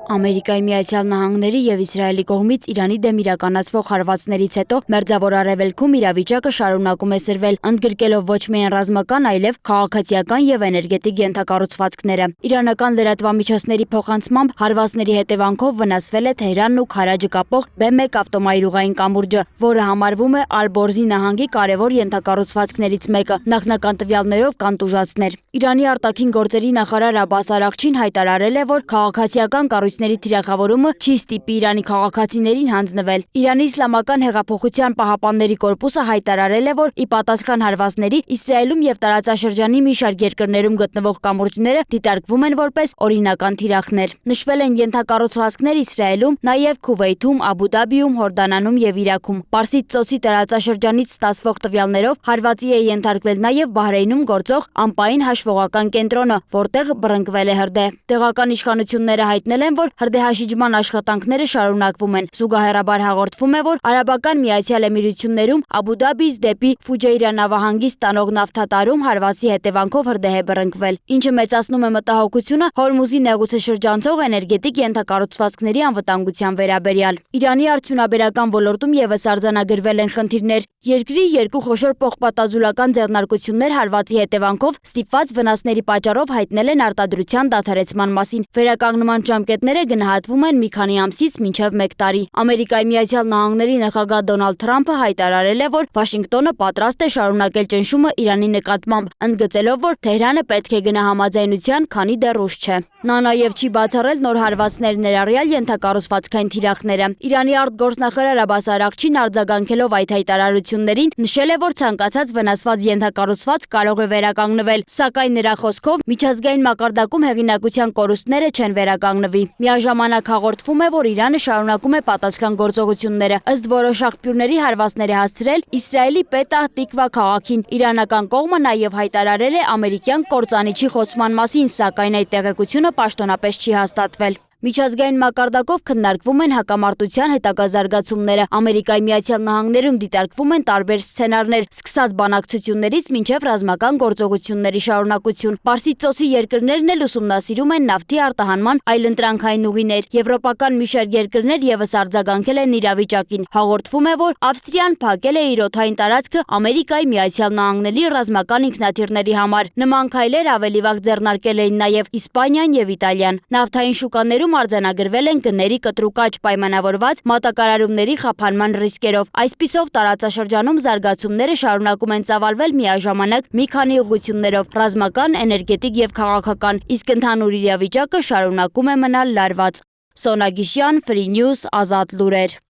Ամերիկայի Միացյալ Նահանգների և Իսրայելի կողմից Իրանի դեմ իրականացվող հարվածներից հետո Մերձավոր Արևելքում իրավիճակը շարունակում է սրվել, ընդգրկելով ոչ միայն ռազմական, այլև քաղաքացիական և էներգետիկ ենթակառուցվածքները։ Իրանական լրատվամիջոցների փոխանցմամբ հարվածների հետևանքով վնասվել է Թեհրանն ու Քարաջը կապող B1 ավտոմայրուղային կամուրջը, որը համարվում է Ալ-Բորզի նահանգի կարևոր ենթակառուցվածքներից մեկը։ Նախնական տվյալներով կան տուժածներ։ Իրանի արտաքին գործերի նախարար Աբբաս Արաղչին հայտարարել է, որ քաղաքացիական կառույցների թիրախավորումը չի ստիպի Իրանի քաղաքացիներին հանձնվել։ Իրանի Իսլամական հեղափոխության պահապանների կորպուսը հայտարարել է, որ ի պատասխան հարվածների Իսրայելում և տարածաշրջանի մի շարք երկրներում գտնվող կամուրջները դիտարկվում են որպես օրինական թիրախներ։ Նշվել են ենթակառուցվածքներ Իսրայելում, նաև Քուվեյթում, Աբու Դաբիում, Հորդանանում և Իրաքում։ Պարսից ծոցի տարածաշրջանից ստացվող տվյալներով հարվածի է ենթարկվել նաև Բահրեյնում գործող ամպային հաշվողական կենտրոնը, որտեղ բռնկվել է հրդեհ։ Տեղական իշխանությունները հայտնել են, որ հրդեհաշիջման աշխատանքները շարունակվում են։ Զուգահեռաբար հաղորդվում է, որ Արաբական Միացյալ Էմիրություններում Աբու Դաբիից դեպի Ֆուջեյրա նավահանգիստ տանող նավթատարում հարվածի հետևանքով հրդեհ է բռնկվել, ինչը մեծացնում է մտահոգությունը Հորմուզի նեղուցը շրջանցող էներգետիկ ենթակառուցվածքների անվտանգության վերաբերյալ։ Իրանի արդյունաբերական ոլորտում ևս արձանագրվել են խնդիրներ։ Երկրի երկու խոշոր փոխպատազուլական ձեռնարկություններ հարվածի հետևանքով ստիպված վնասների պատճառով հայտնել են արտադրության դադարեցման մասին։ Վերականգնման ժամկետները գնահատվում են մի քանի ամսից մինչև 1 տարի։ Ամերիկայի Միացյալ Նահանգների նախագահ Դոնալդ Թրամփը հայտարարել է, որ Վաշինգտոնը պատրաստ է շարունակել ճնշումը Իրանի նկատմամբ, ընդգծելով, որ Թեհրանը պետք է գնա համաձայնության, քանի դեռ ուշ չէ։ Նա նաև չի բացառել նոր հարվածներ ներառյալ ենթակառուցվածքային թիրախները։ Իրանի արտգործնախարար Աբբաս Արաղչին արձագանքելով այդ հայտարարություններին նշել է, որ ցանկացած վնասված ենթակառուցվածք կարող է վերականգնվել, սակայն նրա խոսքով միջազգային մակարդակում հեղինակության կորուստները չեն վերականգնվի։ Միաժամանակ հաղորդվում է, որ Իրանը շարունակում է պատասխան գործողությունները, ըստ որոշ աղբյուրների հարվածներ է հասցրել Իսրայելի Պետահ Տիկվա քաղաքին։ Իրանական կողմը նաև հայտարարել է ամերիկյան կործանիչի խոցման մասին, սակայն այդ տեղեկությունը պաշտոնապես չի հաստատվել։ Միջազգային մակարդակով քննարկվում են հակամարտության հետագա զարգացումները։ Ամերիկայի Միացյալ Նահանգներում դիտարկվում են տարբեր սցենարներ, սկսած բանակցություններից մինչև ռազմական գործողությունների շարունակություն։ Պարսից ծոցի երկրներն էլ ուսումնասիրում են նավթի արտահանման այլընտրանքային ուղիներ։ Եվրոպական մի շարք երկրներ ևս արձագանքել են իրավիճակին։ Հաղորդվում է, որ Ավստրիան փակել է իր օդային տարածքը Ամերիկայի Միացյալ Նահանգների ռազմական ինքնաթիռների համար։ Նման քայլեր ավելի վաղ ձեռնարկել էին նաև Իսպանիան և Իտալիան։ Նավթային շուկաներում արձանագրվել են գների կտրուկ աճ պայմանավորված մատակարարումների խափանման ռիսկերով։ Այսպիսով տարածաշրջանում զարգացումները շարունակում են ծավալվել միաժամանակ մի քանի ուղղություններով՝ ռազմական, էներգետիկ և քաղաքական, իսկ ընդհանուր իրավիճակը շարունակում է մնալ լարված։ Սոնա Գիշյան, Free News, Ազատ լուրեր։